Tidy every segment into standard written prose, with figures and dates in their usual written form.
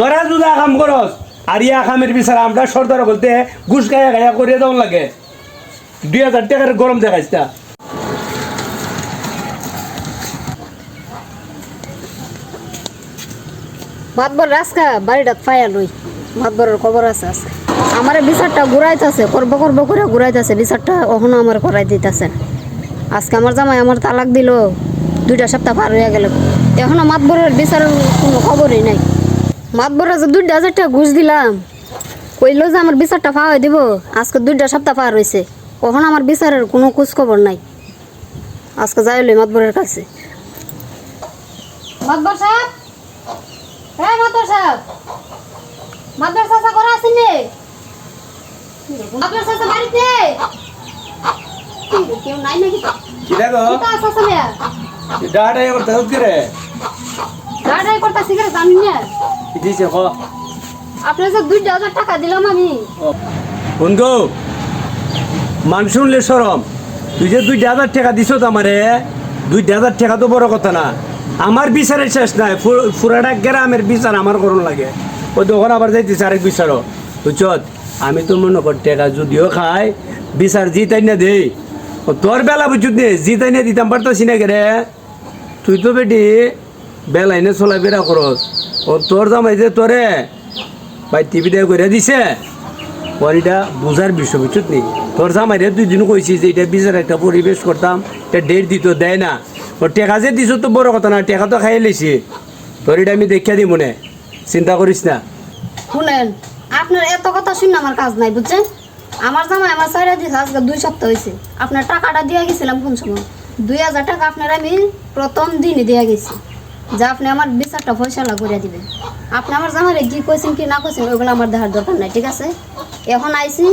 তোরা যদি কাম করস আর ইয়া কামের বিচার আমরা সর্দার বলতে ঘুষ গায়া গায়া করিয়ে দেওয়ার লাগে 2000 টাকার গরম দেখাইস তা মাতবর রাস্কা বাড়িটা পায়া লই মাতবরের খবর আছে আছে আমার বিচারটা ঘুরাইতেছে করবো করবো করে ঘুরাইতেছে বিচারটা ওখানে আমার করাই দিতেছে আজকে আমার জামাই আমার তালাক দিল 2 সপ্তাহ পার হয়ে গেল এখনো মাতবরের বিচারের কোনো খবরই নাই মাতবরে যে 2000 টাকা ঘুষ দিলাম কইলো যে আমার বিচারটা পাওয়াই দিব আজকে 2 সপ্তাহ পার হয়েছে ওখানে আমার বিচারের কোনো খোঁজ খবর নাই আজকে যাই লই মাতবরের কাছে মাতবর সাহেব হ্যাঁ মাতবর সাহেব মাতবর চাচা করে আছেন নে মাতবর চাচা বাড়িতে কেউ নাই নাকি কি দেখো তা চাচা মেয়া ডাটা এবার তাহলে কি রে গাড়াই করতে সিগারেট জানি না দিছে ক আপনি যে 2000 টাকা দিলাম আমি কোন গো মান শুনলে শরম তুই যে 2000 টাকা দিছ তো আমারে 2000 টাকা তো বড় কথা না আমার বিচারের শেষ নাই পুরাটা গ্রামের বিচার আমার করুন লাগে ওই দোকান আবার যাইতেছে আরেক বিচারও বুঝছত আমি তো মনে কর টাকা যদিও খাই বিচার জিতাই না দেই ও তোর বেলা বুঝুত নে জিতাই না দিতাম পারতাছি না রে তুই তো বেটি বেলাই না চলাফেরা করস ও তোর জামাই যে তোরে ভাই টিভিতে করে দিছে পরিটা বুঝার বিষয় বুঝুত নি তোর জামাইরে 2 দিন কইছি যে এটা বিচার একটা পরিবেশ করতাম এটা ডেট দিত দেয় না ও টেকা যে দিছ তো বড় কথা না টেকা তো খাইয়ে লেছি তোর এটা আমি দেখিয়া দিব মনে চিন্তা করিস না শুনেন আপনার এত কথা শুনে আমার কাজ নাই বুঝছেন আমার জামাই আমার সাইরা দিছে আজকে 2 সপ্তাহ হয়েছে আপনার টাকাটা দিয়ে গেছিলাম কোন সময় 2000 টাকা আপনার আমি প্রথম দিনই দিয়ে গেছি যে আপনি আমার বিচারটা ফয়সালা করে দিবেন আপনি আমার জামাইরে কি কইছেন কি না কইছেন ওইগুলো আমার দেখার দরকার নাই ঠিক আছে এখন আইছি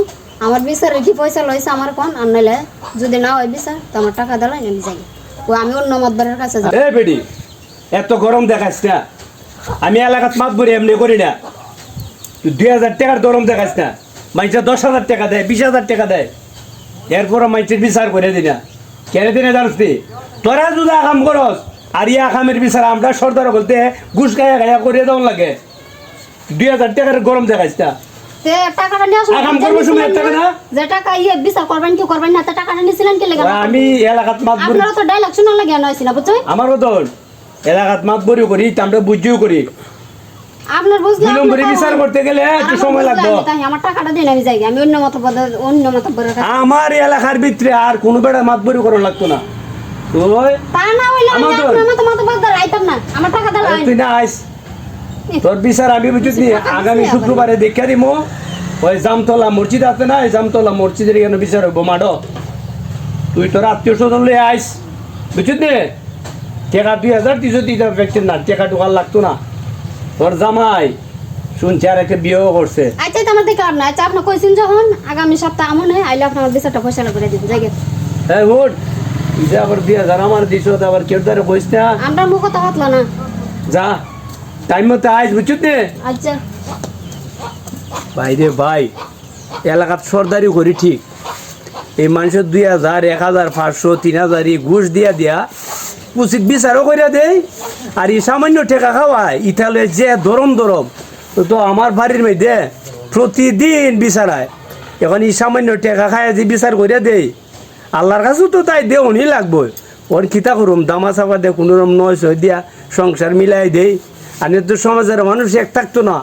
আমার বিচারে কি ফয়সালা হয়েছে আমার কোন আর নাইলে যদি না হয় বিচার তো আমার টাকা দিলাই আমি যাই ও আমি অন্য মাতবারের কাছে যাব এ বেডি এত গরম দেখাস না আমি এলাকাত মাত বলি এমনি করি না তুই 2000 টাকার গরম দেখাস না মানুষের 10,000 টাকা দেয় 20,000 টাকা দেয় এরপরও মানুষের বিচার করে দিই না কেন দিনে জানিস তোরা যদি কাম করস আর ইয়া কামের বিচার আমরা সর্দার বলতে ঘুষ গায়া গায়া করিয়ে দেওয়ার লাগে 2000 টাকার গরম দেখাস না তে টাকাটা নিয়ে আসুন আগাম করবো সময় টাকা না যে টাকা ইয়ে বিচার করবেন কি করবেন না তে টাকাটা নিছিলেন কি লাগা আমি এলাকাত মাত বলি আপনারা তো ডায়লগ শোনা লাগে নয়ছিল না বুঝছেন আমার বদল এলাকাত মাত বড়ি করি আমরা বুঝিও করি আপনার বুঝলাম বিলম্ব করে বিচার করতে গেলে একটু সময় লাগবে তাই আমার টাকাটা দিন আমি যাই আমি অন্য মতবরের কাছে আমার এলাকার ভিতরে আর কোনো বেড়া মাত বড়ি করা লাগতো না তুই তা না হইলে আমি আপনার মতবর রাইতাম না আমার টাকা দাও তুই না আইস তোর বিচার আমি বুঝছি আগামী শুক্রবারে দেখে দিমো ওই জামতলা মসজিদ আছে না এই জামতলা মসজিদের এখানে বিচার হইব মাডো তুই তোর আত্মীয় স্বজন লয়ে আইস বুঝছিস নে টাকা 2000 দিছো দিতে পারছিস না টাকা ঢোকার লাগতো না তোর জামাই শুনছি আর একটা বিয়েও করছে আচ্ছা তো আমার দেখে আর না আচ্ছা আপনি কইছেন যখন আগামী সপ্তাহ আমন হয় আইলে আপনার বিচারটা ফয়সালা করে দিবেন যাই হ্যাঁ উঠ তুই যে আবার 2000 আমার দিছো আবার কেউ তারে কইস না আমরা মুখ কথা হতলা না যা টাইম মতো আইস বুঝছিস নে আচ্ছা ভাই রে ভাই এলাকাত সর্দারি করি ঠিক এই মানুষের 2000 1500 3000 ঘুষ দিয়া উচিত বিচারও করে দেয় আর এই সামান্য টেকা খাওয়ায় ইতালে যে দরম তো আমার বাড়ির মধ্যে প্রতিদিন বিচারায় এখন এই সামান্য টেকা খায় যে বিচার করে দেয় আল্লাহর কাছেও তো তাই দেওনি লাগবো ওর কিতা করুম দামা চাপা দে কোনো রকম 900 দিয়া সংসার মিলাই দেই আর তো সমাজের মানুষ এক থাকতো না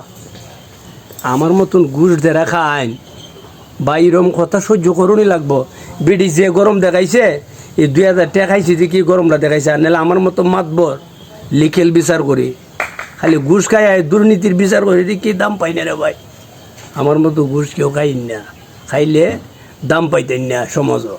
আমার মতন ঘুষ দেরা খাইন বা এরম কথা সহ্য করুনই লাগবো বিডি যে গরম দেখাইছে এই 2000 টাকা খাইছে যে কি গরমটা দেখাইছে আর নাহলে আমার মতো মাতবর লিখেল বিচার করি খালি ঘুষ খাই দুর্নীতির বিচার করি কি দাম পাই না রে ভাই আমার মতো ঘুষ কেউ খাইন না খাইলে দাম পাইতেন না সমাজও